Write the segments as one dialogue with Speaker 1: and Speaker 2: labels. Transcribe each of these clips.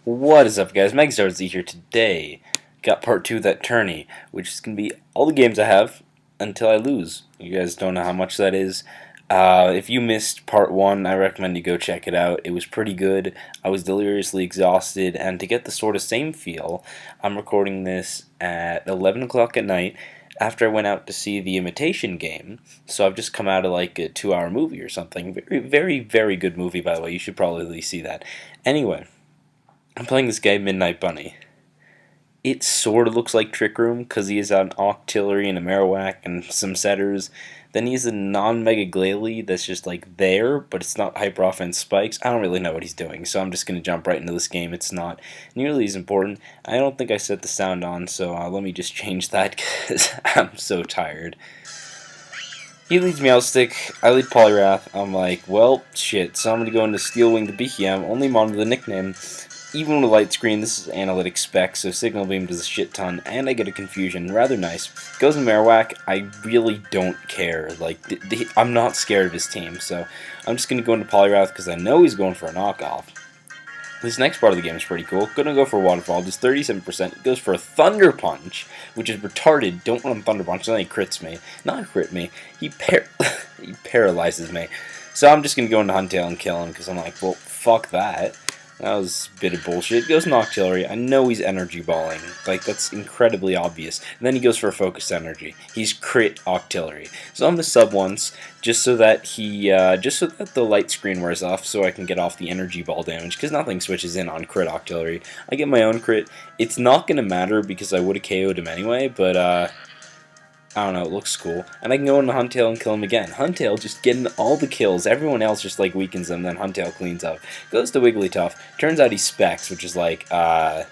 Speaker 1: What is up, guys? Megazard here today. Got part 2 of that tourney, which is going to be all the games I have until I lose. You guys don't know how much that is. If you missed part 1, I recommend you go check it out. It was pretty good. I was deliriously exhausted, and to get the sort of same feel, I'm recording this at 11 o'clock at night after I went out to see The Imitation Game. So I've just come out of like a 2-hour movie or something. Very, very, very good movie, by the way. You should probably see that. Anyway. I'm playing this guy, Midnight Bunny. It sort of looks like Trick Room, because he has an Octillery and a Marowak and some setters. Then he has a non-Mega Glalie that's just like there, but it's not Hyper Offense Spikes. I don't really know what he's doing, so I'm just going to jump right into this game. It's not nearly as important. I don't think I set the sound on, so let me just change that, because I'm so tired. He leads Meowstick, I lead Poliwrath. I'm like, well, shit, so I'm going to go into Steel Wing the BKM, only monitor the nickname. Even with Light Screen, this is Analytic Spec, so Signal Beam does a shit ton, and I get a Confusion. Rather nice. Goes in Marowak, I really don't care. Like, I'm not scared of his team, so I'm just going to go into Poliwrath because I know he's going for a knockoff. This next part of the game is pretty cool. Gonna go for a Waterfall, does 37%. It goes for a Thunder Punch, which is retarded. Don't run Thunder Punch, then he crits me. Not crit me, he paralyzes me. So I'm just gonna go into Huntail and kill him, because I'm like, well, fuck that. That was a bit of bullshit. Goes in Octillery. I know he's Energy Balling. Like, that's incredibly obvious. And then he goes for a Focused Energy. He's crit Octillery. So I'm gonna sub once, just so that the Light Screen wears off, so I can get off the Energy Ball damage, because nothing switches in on crit Octillery. I get my own crit. It's not gonna matter, because I would have KO'd him anyway, but, I don't know, it looks cool. And I can go into Huntail and kill him again. Huntail just getting all the kills. Everyone else just like weakens them, then Huntail cleans up. Goes to Wigglytuff. Turns out he specs, which is like, why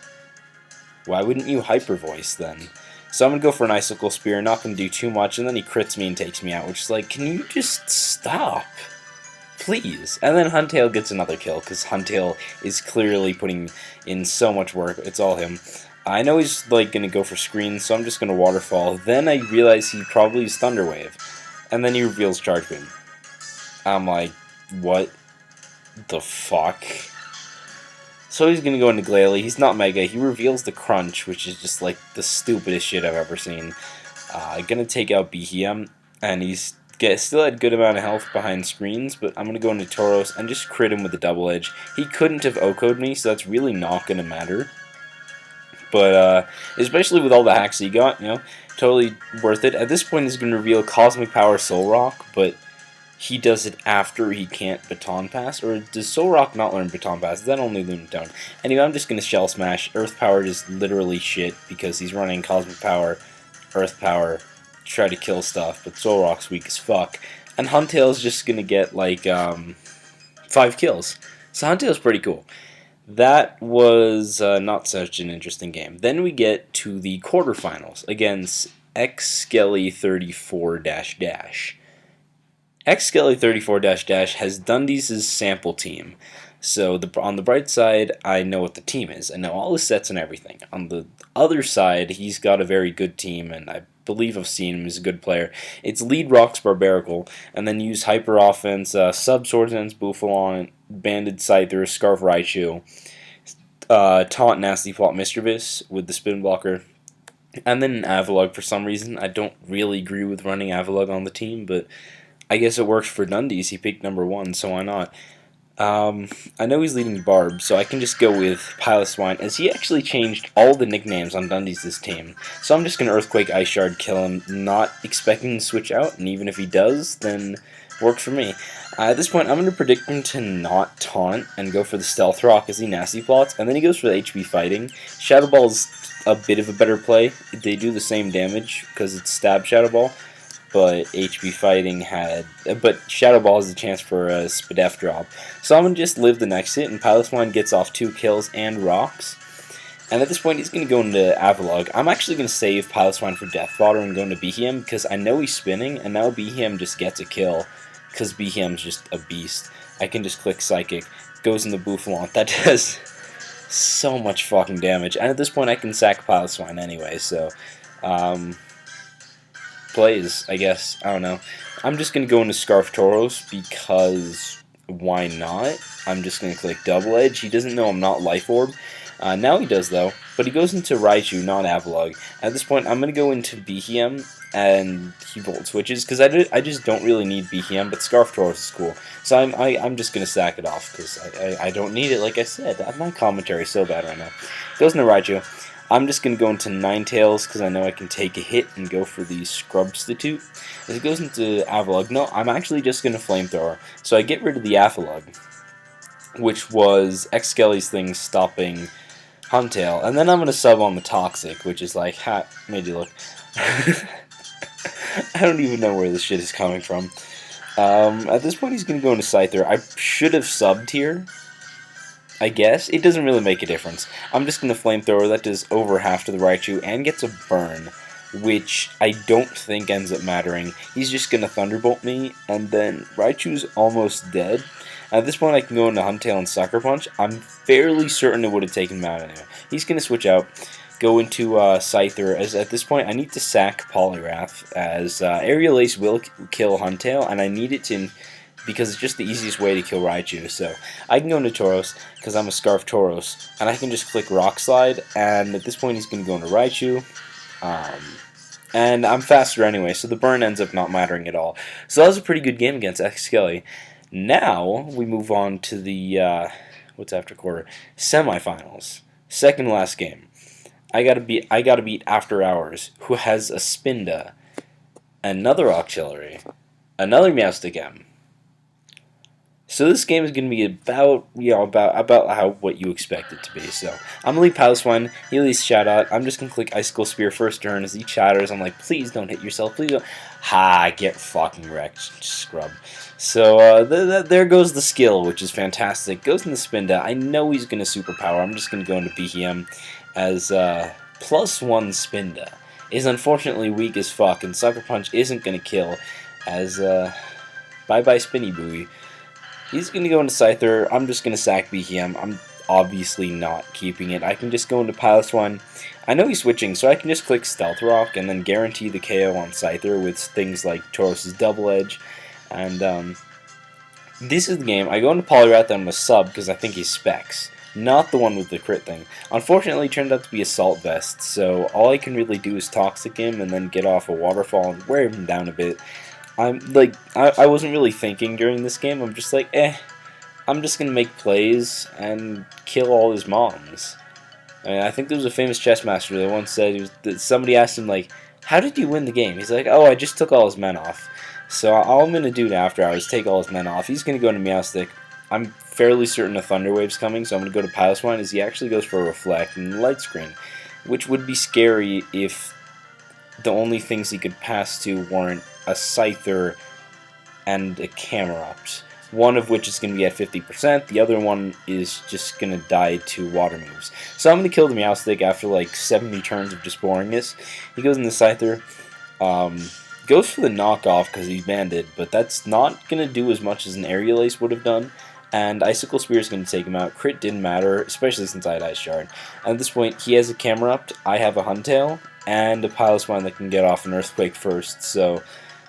Speaker 1: wouldn't you Hyper Voice then? So I'm going to go for an Icicle Spear, not going to do too much, and then he crits me and takes me out, which is like, can you just stop? Please. And then Huntail gets another kill, because Huntail is clearly putting in so much work. It's all him. I know he's like gonna go for screens, so I'm just gonna Waterfall. Then I realize he probably is Thunder Wave, and then he reveals Charge Beam. I'm like, what the fuck? So he's gonna go into Glalie. He's not Mega. He reveals the Crunch, which is just like the stupidest shit I've ever seen. Gonna take out Behem, and he's still had a good amount of health behind screens, but I'm gonna go into Tauros and just crit him with a Double Edge. He couldn't have OHKO'd me, so that's really not gonna matter. But, especially with all the hacks he got, you know, totally worth it. At this point, he's going to reveal Cosmic Power Solrock, but he does it after he can't Baton Pass. Or does Solrock not learn Baton Pass? Is that only Lunatone? Anyway, I'm just going to Shell Smash. Earth Power is literally shit, because he's running Cosmic Power, Earth Power, try to kill stuff, but Solrock's weak as fuck. And Huntail's just going to get, like, 5 kills. So Huntail's pretty cool. That was not such an interesting game. Then we get to the quarterfinals against xSkelly34-. xSkelly34-. has Dundee's sample team. So on the bright side, I know what the team is. I know all his sets and everything. On the other side, he's got a very good team, and I believe I've seen him. He's a good player. It's lead Rocks Barbaracle, and then use Hyper Offense, Sub Swordsdance Bouffalon, Banded Scyther, Scarf Raichu, Taunt Nasty Plot Mischievous with the Spin Blocker, and then an Avalugg for some reason. I don't really agree with running Avalugg on the team, but I guess it works for Dundee's. He picked number 1, so why not? I know he's leading Barb, so I can just go with Piloswine, as he actually changed all the nicknames on Dundee's team. So I'm just going to Earthquake, Ice Shard, kill him, not expecting to switch out, and even if he does, then works for me. At this point, I'm going to predict him to not taunt and go for the Stealth Rock as he Nasty Plots, and then he goes for the HP Fighting. Shadow Ball's a bit of a better play. They do the same damage, because it's Stab Shadow Ball. But HP Fighting but Shadow Ball has a chance for a Spadef drop. So I'm going to just live the next hit, and Piloswine gets off 2 kills and rocks. And at this point, he's going to go into Avalugg. I'm actually going to save Piloswine for Death Fodder and go into Behem, because I know he's spinning, and now Behem just gets a kill, because Behem's just a beast. I can just click Psychic, goes into Bouffalon. That does so much fucking damage. And at this point, I can sack Piloswine anyway, so plays, I guess. I don't know. I'm just going to go into Scarf Tauros because why not? I'm just going to click Double Edge. He doesn't know I'm not Life Orb. Now he does, though. But he goes into Raichu, not Avalugg. At this point, I'm going to go into Behem, and he Volt Switches, because I just don't really need Behem, but Scarf Tauros is cool. So I'm just going to sack it off, because I don't need it, like I said. My commentary is so bad right now. Goes into Raichu. I'm just going to go into Ninetales, because I know I can take a hit and go for the Scrubstitute. As it goes into Avalugg, no, I'm actually just going to Flamethrower. So I get rid of the Avalugg, which was X-Skelly's thing stopping Huntail, and then I'm going to sub on the Toxic, which is like, made you look. I don't even know where this shit is coming from. At this point, he's going to go into Scyther. I should have subbed here, I guess. It doesn't really make a difference. I'm just going to Flamethrower. That does over half to the Raichu and gets a burn, which I don't think ends up mattering. He's just going to Thunderbolt me, and then Raichu's almost dead. At this point, I can go into Huntail and Sucker Punch. I'm fairly certain it would have taken him out anyway. He's going to switch out, go into Scyther, as at this point, I need to sack Poliwrath, as Aerial Ace will kill Huntail, and I need it to, because it's just the easiest way to kill Raichu. So I can go into Tauros, because I'm a Scarf Tauros, and I can just click Rock Slide, and at this point, he's going to go into Raichu. And I'm faster anyway, so the burn ends up not mattering at all. So that was a pretty good game against X-Skelly. Now we move on to the what's after quarter semifinals, second to last game. I gotta beat After Hours, who has a Spinda, another Auxiliary, another Meowstic M. So this game is going to be about what you expect it to be. So I'm going to leave Piloswine, he leaves Shadowt. I'm just going to click Icicle Spear first turn as he shatters. I'm like, please don't hit yourself, please don't. Ha, get fucking wrecked, scrub. So there goes the skill, which is fantastic. Goes into Spinda. I know he's going to superpower. I'm just going to go into Behem as +1 Spinda is unfortunately weak as fuck, and Sucker Punch isn't going to kill as bye-bye Spinny Buoy. He's going to go into Scyther. I'm just going to sack Behem. I'm obviously not keeping it. I can just go into Piloswine. I know he's switching, so I can just click Stealth Rock and then guarantee the KO on Scyther with things like Tauros' Double Edge. And this is the game. I go into Poliwrath and I'm a sub because I think he's Specs, not the one with the crit thing. Unfortunately, it turned out to be Assault Vest, so all I can really do is Toxic him and then get off a Waterfall and wear him down a bit. I'm like, I wasn't really thinking during this game. I'm just like, I'm just gonna make plays and kill all his moms. I mean, I think there was a famous chess master that once said, somebody asked him like, how did you win the game? He's like, oh, I just took all his men off. So all I'm gonna do after hours, take all his men off. He's gonna go into Meowstic. I'm fairly certain a Thunder Wave's coming, so I'm gonna go to Piloswine as he actually goes for a Reflect and Light Screen, which would be scary if the only things he could pass to weren't a Scyther and a Camerupt, one of which is going to be at 50%, the other one is just going to die to water moves. So I'm going to kill the Meowstic after like 70 turns of just boring this. He goes into Scyther, goes for the knockoff because he's banded, but that's not going to do as much as an Aerial Ace would have done, and Icicle Spear is going to take him out. Crit didn't matter, especially since I had Ice Shard. At this point, he has a Camerupt, I have a Huntail, and a Piloswine that can get off an Earthquake first, so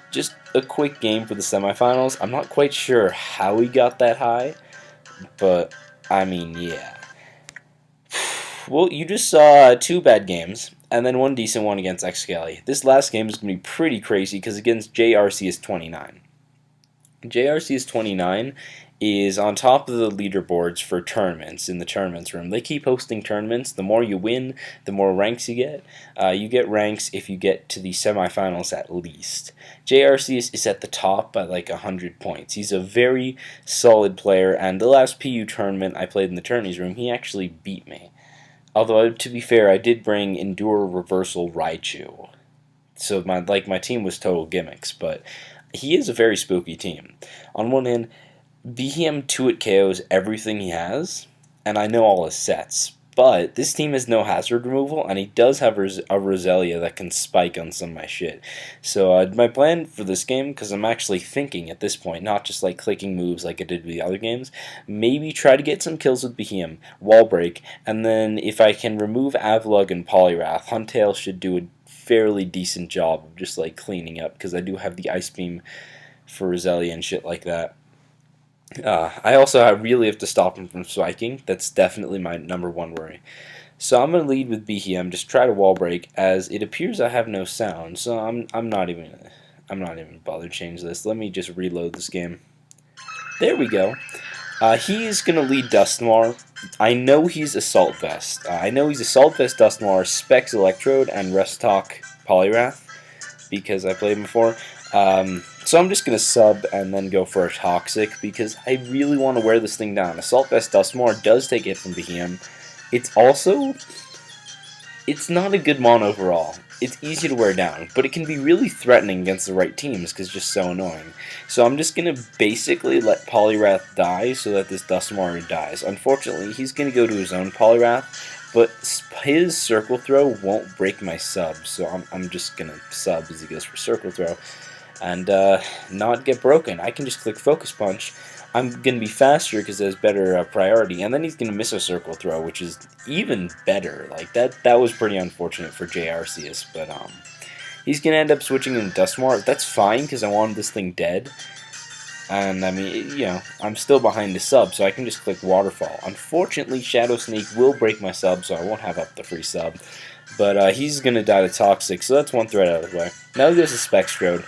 Speaker 1: just a quick game for the semifinals. I'm not quite sure how he got that high, but, I mean, yeah. Well, you just saw 2 bad games, and then 1 decent one against X-Skelly. This last game is going to be pretty crazy, because against JRC is 29. JRC is 29 is on top of the leaderboards for tournaments in the tournaments room. They keep hosting tournaments. The more you win, the more ranks you get. You get ranks if you get to the semifinals at least. JRC is at the top by like 100 points. He's a very solid player, and the last PU tournament I played in the tourneys room, he actually beat me. Although, to be fair, I did bring Endure Reversal Raichu. So my team was total gimmicks, but he is a very spooky team. On one hand, Behem 2-hit KOs everything he has, and I know all his sets, but this team has no hazard removal, and he does have a Roselia that can spike on some of my shit. So my plan for this game, because I'm actually thinking at this point, not just like clicking moves like I did with the other games, maybe try to get some kills with Behem, Wall Break, and then if I can remove Avalugg and Poliwrath, Huntail should do a fairly decent job of just like cleaning up, because I do have the Ice Beam for Roselia and shit like that. I also really have to stop him from spiking. That's definitely my #1 worry. So I'm gonna lead with BHM, just try to wall break, as it appears I have no sound. So I'm not even bothered to change this. Let me just reload this game. There we go. He's gonna lead Dustnoir. I know he's Assault Vest. I know he's Assault Vest, Dustnoir, Specs Electrode, and Restock Polyrath, because I played him before. So I'm just going to sub and then go for a Toxic, because I really want to wear this thing down. Assault Vest Dustmore does take hit from BM. It's not a good mon overall. It's easy to wear down, but it can be really threatening against the right teams because it's just so annoying. So I'm just going to basically let Polyrath die so that this Dustmore dies. Unfortunately, he's going to go to his own Polyrath, but his Circle Throw won't break my sub, so I'm just going to sub as he goes for Circle Throw and not get broken. I can just click Focus Punch. I'm going to be faster because there's better priority, and then he's going to miss a Circle Throw, which is even better. Like, that was pretty unfortunate for JRCS, but he's going to end up switching in Dustmore. That's fine because I wanted this thing dead, and I mean, you know, I'm still behind the sub, so I can just click Waterfall. Unfortunately, Shadow Sneak will break my sub, so I won't have up the free sub, but he's going to die to Toxic, so that's one threat out of the way. Now he goes to Specstrode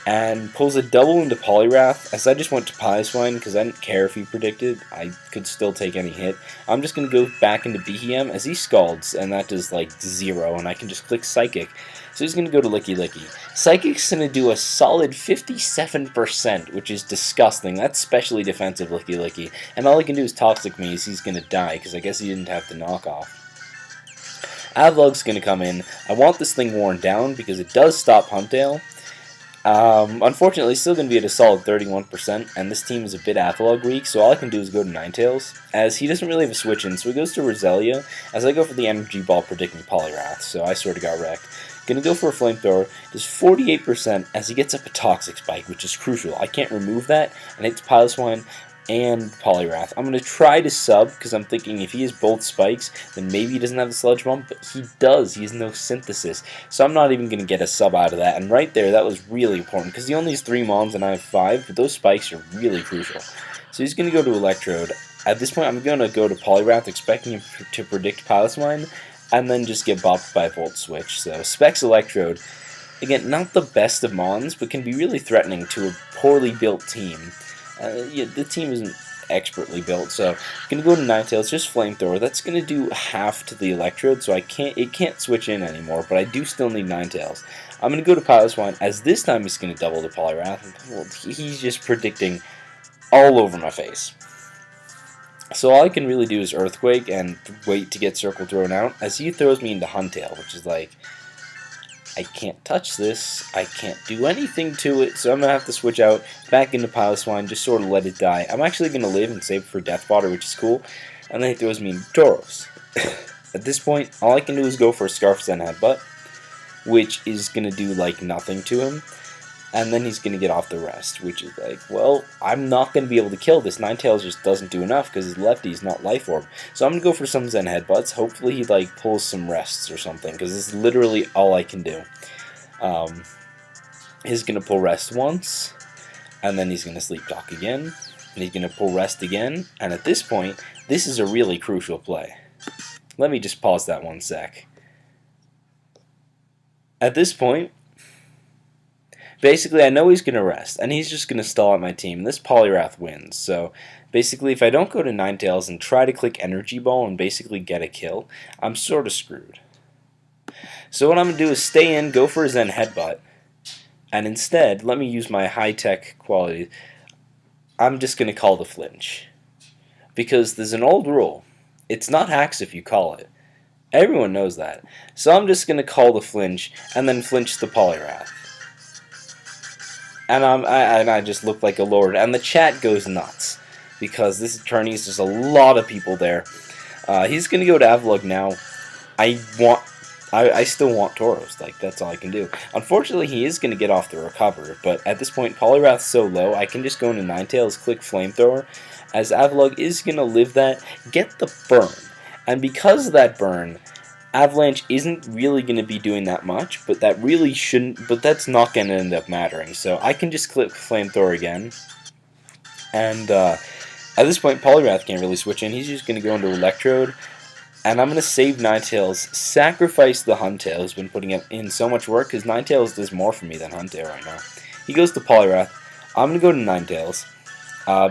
Speaker 1: and pulls a double into Polyrath, as I just went to Piloswine because I didn't care if he predicted. I could still take any hit. I'm just going to go back into BHM as he Scalds, and that does like 0, and I can just click Psychic. So he's going to go to Licky Licky. Psychic's going to do a solid 57%, which is disgusting. That's specially defensive Licky Licky. And all he can do is Toxic me as he's going to die, because I guess he didn't have the knockoff. Avlog's going to come in. I want this thing worn down because it does stop Huntale. Unfortunately, it's still going to be at a solid 31%, and this team is a bit Athalog weak, so all I can do is go to Ninetales, as he doesn't really have a switch in, so he goes to Roselia, as I go for the Energy Ball predicting Polyrath, so I sort of got wrecked. Gonna go for a Flamethrower, does 48% as he gets up a Toxic Spike, which is crucial. I can't remove that, and it's Piloswine and Polyrath. I'm going to try to sub, because I'm thinking if he has both spikes, then maybe he doesn't have the Sludge Bomb, but he does. He has no Synthesis. So I'm not even going to get a sub out of that, and right there, that was really important, because he only has 3 Mons and I have 5, but those spikes are really crucial. So he's going to go to Electrode. At this point, I'm going to go to Polyrath, expecting him to predict Piloswine, and then just get bopped by Volt Switch. So Specs Electrode, again, not the best of Mons, but can be really threatening to a poorly built team. Yeah, the team isn't expertly built, so I'm gonna go to Ninetales, just Flamethrower. That's gonna do half to the Electrode, so it can't switch in anymore, but I do still need Ninetales. I'm gonna go to Piloswine, as this time he's gonna double the Polyrath. Well, he's just predicting all over my face. So all I can really do is Earthquake and wait to get Circle thrown out, as he throws me into Huntale, which is like, I can't touch this, I can't do anything to it, so I'm going to have to switch out back into Piloswine, just sort of let it die. I'm actually going to live and save for Death Fodder, which is cool, and then he throws me into Tauros. At this point, all I can do is go for a Scarf Zen Headbutt, which is going to do like nothing to him, and then he's going to get off the rest, which is like, well, I'm not going to be able to kill this. Ninetales just doesn't do enough because his lefty's not Life Orb. So I'm going to go for some Zen Headbutts. Hopefully he like pulls some rests or something, because this is literally all I can do. He's going to pull rest once, and then he's going to Sleep Talk again, and he's going to pull rest again, and at this point, this is a really crucial play. Let me just pause that 1 sec. At this point, basically, I know he's going to rest, and he's just going to stall at my team, and this Polyrath wins. So, basically, if I don't go to Ninetales and try to click Energy Ball and basically get a kill, I'm sort of screwed. So what I'm going to do is stay in, go for a Zen Headbutt, and instead, let me use my high-tech quality. I'm just going to call the flinch. Because there's an old rule. It's not hacks if you call it. Everyone knows that. So I'm just going to call the flinch, and then flinch the Polyrath. And I just look like a lord, and the chat goes nuts, because this attorney is just a lot of people there. He's going to go to Avalog now. I still want Tauros, like, that's all I can do. Unfortunately, he is going to get off the recover, but at this point, Polyrath's so low, I can just go into Ninetales, click Flamethrower, as Avalog is going to live that, get the burn. And because of that burn, Avalanche isn't really going to be doing that much, but that really shouldn't, but that's not going to end up mattering. So I can just click Flamethrower again, And at this point, Poliwrath can't really switch in. He's just going to go into Electrode. And I'm going to save Ninetales, sacrifice the Huntail, who's been putting in so much work, because Ninetales does more for me than Huntail right now. He goes to Poliwrath. I'm going to go to Ninetales.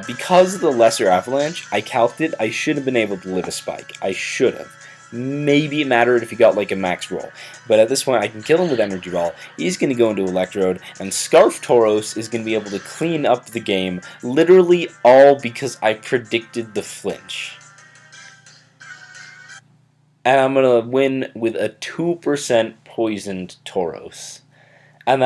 Speaker 1: Because of the lesser Avalanche, I calced it. I should have been able to live a Spike. I should have. Maybe it mattered if he got like a max roll. But at this point, I can kill him with Energy Ball. He's going to go into Electrode, and Scarf Tauros is going to be able to clean up the game, literally all because I predicted the flinch. And I'm going to win with a 2% poisoned Tauros. And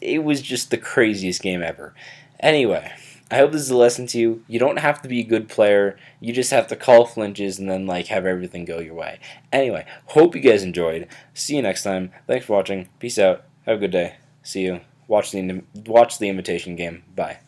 Speaker 1: it was just the craziest game ever. Anyway, I hope this is a lesson to you. You don't have to be a good player. You just have to call flinches and then like have everything go your way. Anyway, hope you guys enjoyed. See you next time. Thanks for watching. Peace out. Have a good day. See you. Watch the Invitation game. Bye.